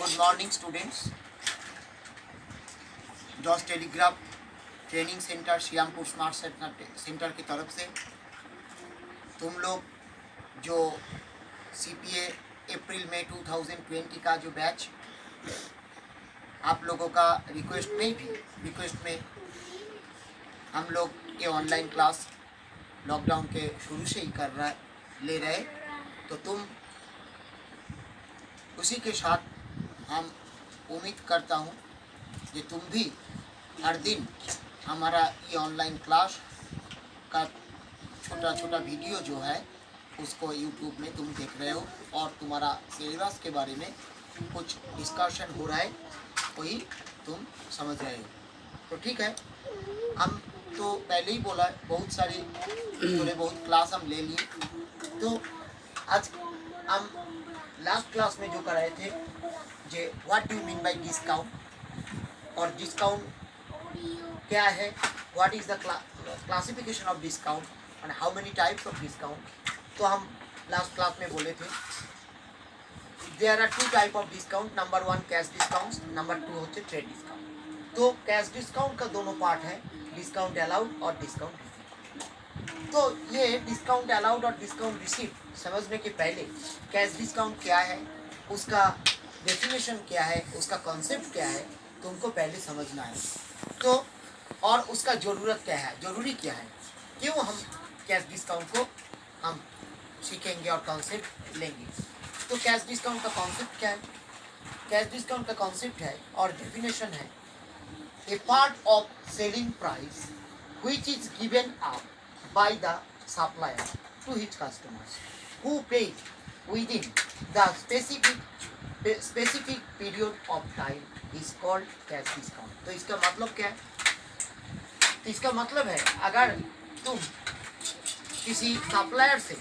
Good morning students. जॉस telegraph training centre Shyampur smart centre की तरफ से तुम लोग जो सीपीए अप्रैल में 2020 का जो बैच आप लोगों का रिक्वेस्ट में हम लोग ये ऑनलाइन क्लास लॉकडाउन के शुरू से ही ले रहे, तो तुम उसी के साथ हम उम्मीद करता हूँ कि तुम भी हर दिन हमारा ये ऑनलाइन क्लास का छोटा वीडियो जो है उसको यूट्यूब में तुम देख रहे हो और तुम्हारा सिलेबस के बारे में कुछ डिस्कशन हो रहा है, वही तुम समझ रहे हो। तो ठीक है, हम तो पहले ही बोला बहुत क्लास हम ले लिए। तो आज हम लास्ट क्लास में जो कराए थे जे what do mean by discount और डिस्काउंट क्या है, what is the classification of discount and how many types of discount. तो हम लास्ट क्लास में बोले थे there are two type of discount, number one cash discount, number two होते trade discount. तो कैश डिस्काउंट का दोनों पार्ट है, डिस्काउंट अलाउड और डिस्काउंट रिसीव्ड। तो ये डिस्काउंट अलाउड और डिस्काउंट रिसीव्ड समझने के पहले कैश डिस्काउंट क्या है, उसका डेफिनेशन क्या है, उसका कॉन्सेप्ट क्या है, तुमको पहले समझना है। तो और उसका ज़रूरत क्या है, ज़रूरी क्या है, क्यों हम कैश डिस्काउंट को हम सीखेंगे और कॉन्सेप्ट लेंगे। तो कैश डिस्काउंट का कॉन्सेप्ट क्या है, कैश डिस्काउंट का कॉन्सेप्ट है और डेफिनेशन है a part of selling price which is given up by the supplier to his customers who pay within the specific period of time is called cash discount। तो इसका मतलब क्या है, तो इसका मतलब है अगर तुम किसी सप्लायर से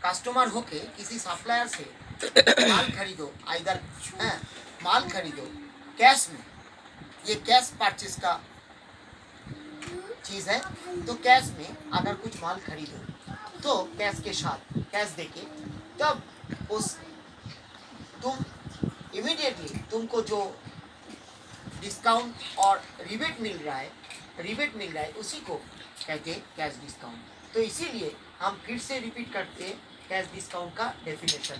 कस्टमर होके किसी सप्लायर से माल खरीदो, इधर माल खरीदो कैश में, ये कैश परचेस का चीज़ है। तो कैश में अगर कुछ माल खरीदो तो कैश के साथ कैश देके तब तुम इमीडिएटली तुमको जो डिस्काउंट और रिबेट मिल रहा है उसी को कहते हैं कैश डिस्काउंट। तो इसीलिए हम फिर से रिपीट करते हैं कैश डिस्काउंट का definition.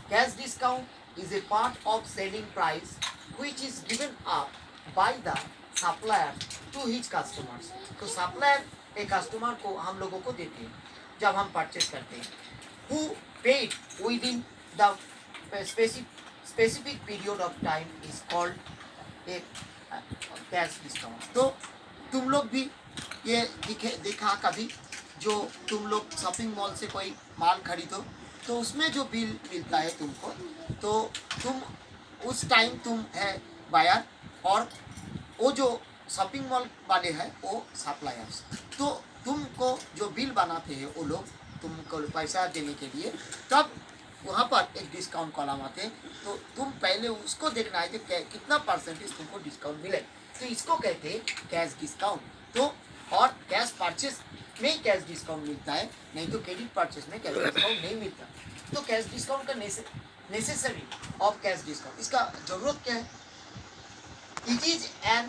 Cash discount is a part of selling price which is given up by the supplier to his customers। तो सप्लायर एक कस्टमर को हम लोगों को देते हैं जब हम परचेस करते हैं, who paid within the specific period of time is called a cash discount। तो तुम लोग भी ये देखा कभी, जो तुम लोग शॉपिंग मॉल से कोई माल खरीदो तो उसमें जो बिल मिलता है तुमको, तो तुम उस टाइम तुम है बायर और वो जो शॉपिंग मॉल वाले हैं वो सप्लायर्स। तो तुमको जो बिल बनाते हैं वो लोग तुमको पैसा देने के लिए, तब वहाँ पर एक डिस्काउंट कॉलम आते हैं। तो तुम पहले उसको देखना है कि कितना परसेंटेज तुमको डिस्काउंट मिले, तो इसको कहते हैं कैश डिस्काउंट। तो और कैश परचेस में कैश डिस्काउंट मिलता है, नहीं तो क्रेडिट परचेस में कैश डिस्काउंट नहीं मिलता। तो कैश डिस्काउंट का नेसेसरी ऑफ कैश डिस्काउंट, इसका ज़रूरत क्या है, it is an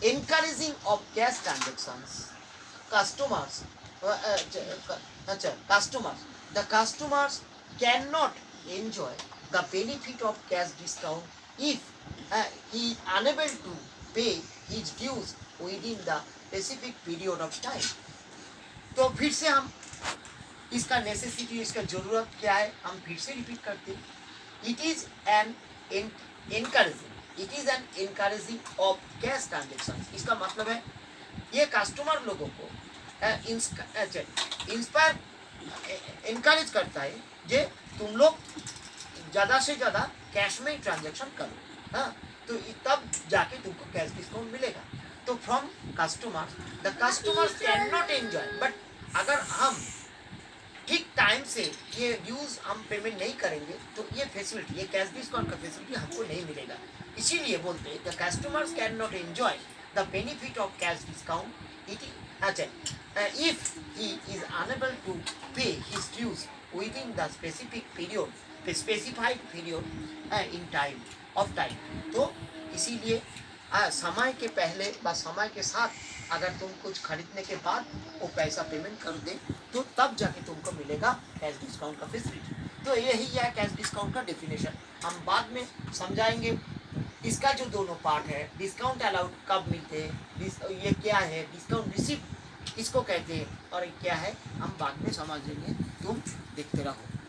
encouraging of cash transactions। The customers cannot enjoy the benefit of cash discount if he is unable to pay his dues within the specific period of time। तो फिर से हम इसका necessity, इसका ज़रूरत क्या है, हम फिर से रिपीट करते हैं। It is an encouraging of cash transactions। इसका मतलब है ये कस्टमर लोगों को इंस्पायर इनकरेज करता है जे तुम लोग ज़्यादा से ज़्यादा कैश में ट्रांजेक्शन करो, हाँ, तो तब जाके तुमको कैश डिस्काउंट मिलेगा। तो from customers, the customers can not enjoy, but अगर हम ठीक टाइम से ये ड्यूज हम पेमेंट नहीं करेंगे तो ये फैसिलिटी, ये कैश डिस्काउंट का फैसिलिटी हमको नहीं मिलेगा। इसीलिए बोलते हैं the customers can not enjoy the benefit of cash discount if he is unable to pay his dues within the specific specified period in time of time. तो इसीलिए समय के पहले व समय के साथ अगर तुम कुछ खरीदने के बाद वो पैसा पेमेंट कर दे तो तब जाके तुमको मिलेगा कैश डिस्काउंट का फैसिलिटी। तो यही है कैश डिस्काउंट का डेफिनेशन। हम बाद में समझाएंगे इसका जो दोनों पार्ट है, डिस्काउंट अलाउड कब मिलते हैं, ये क्या है, डिस्काउंट रिसिप्ट किसको कहते हैं और ये क्या है, हम बाद में समझ लेंगे। तुम देखते रहो।